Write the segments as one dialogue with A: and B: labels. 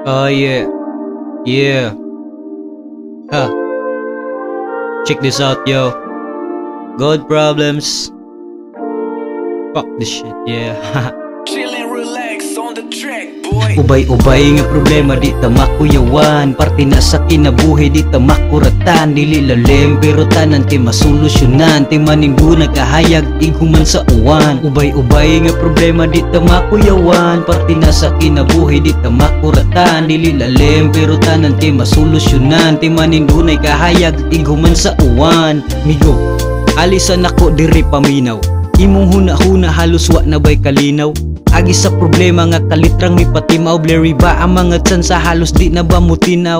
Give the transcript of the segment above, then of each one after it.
A: Oh yeah, yeah. Huh. Check this out, yo. God problems. Fuck this shit, yeah.
B: Chill and relax on the track, boy.
A: Ubay-ubay nga problema di ta makuyawan. Parte na sa kinabuhi di ta makuratan. Dili lalim pero tanan ti masolusyonan. Ti maninggo nagkahayag iguman sa uwan. Ubay-ubay nga problema di ta makuyawan. Parte na sa kinabuhi di ta makuratan. Dili lalim pero tanan ti masolusyonan. Ti maninggo nagkahayag iguman sa uwan. Migo, alisan ako diri paminaw. Imong huna-huna halos wa na bay kalinaw. Agi sa problema nga kalitrang mi patimaw. Blurry ba ang mga tsan sa halos di na ba mutinaw.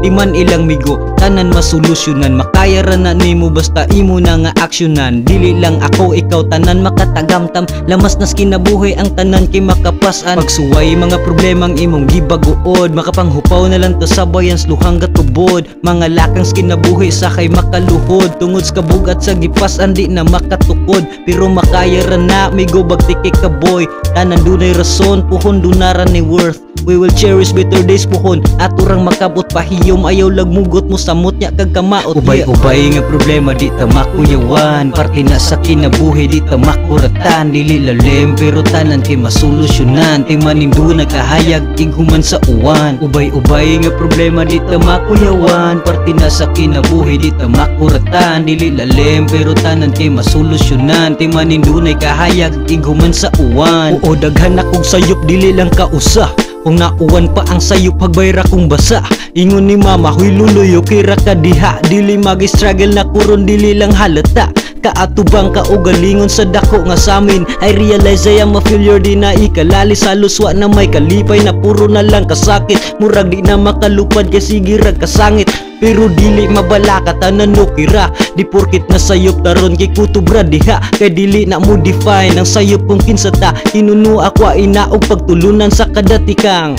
A: Di man ilang migo, tanan masolusyonan. Makaya ra na nimo basta imo na nga aksyonan. Dili lang ako, ikaw tanan makatagamtam. Lamas nas kinabuhi ang tanan kay makapasan. Pagsuway mga problemang imong gibaguod. Makapanghupaw na lang to sabayan sluhang gatubod. Mga lakang kinabuhi sa kay makaluhod. Tungod sa kabugat sa gipasan di na makatukod. Pero makaya ra na migo bagtikik ka boy. Tanan dunay rason, puhon dunaran ni worth. We will cherish better days puhon. Aturang makabot pahiyom ayaw lagmugot mo samot nya kag kamaot. Ubay-ubay nga problema di ta makuyawan. Parte na sa kinabuhi di ta makuratan. Dili lalim pero tanan kay masolusyonan. Ti maningdo nagkahayag iguman sa uwan. Ubay-ubay nga problema di ta makuyawan. Parte na sa kinabuhi di ta makuratan. Dili lalim pero tanan kay masolusyonan. Ti maningdo nagkahayag iguman sa uwan. Oo daghan akong sayop dili lang kausa. Kung nauwan pa ang sayop pagbayra kong basa. Ingon ni mama huy luluyo kira ka diha. Dili magi-struggle na kuron dili lang halata. Kaatubang ka o galingon sa dako nga samin. I realize ay ang ma-failure di na ikalali. Sa luswa na may kalipay na puro na lang kasakit. Murag di na makalupad kay sige rag kasangit. Pero dili mabala ka tanan no kira. Di porkit na sayop taron kay kutubra diha. Kay dili na mo define ang sayop kung kinsata. Kinuno ako ina og pagtulunan sa kadatikang.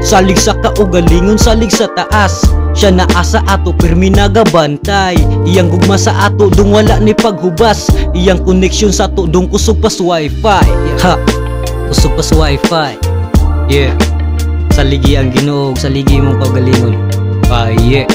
A: Salig sa kaugalingon salig sa taas. Siya na asa ato pirmi nagabantay. Iyang gugma sa ato dung wala ni paghubas. Iyang koneksyon sa ato dung kusog pas wifi. Ha, kusog pas wifi. Yeah, saligi ang Ginoo, saligi mong kaugalingon. Yeah.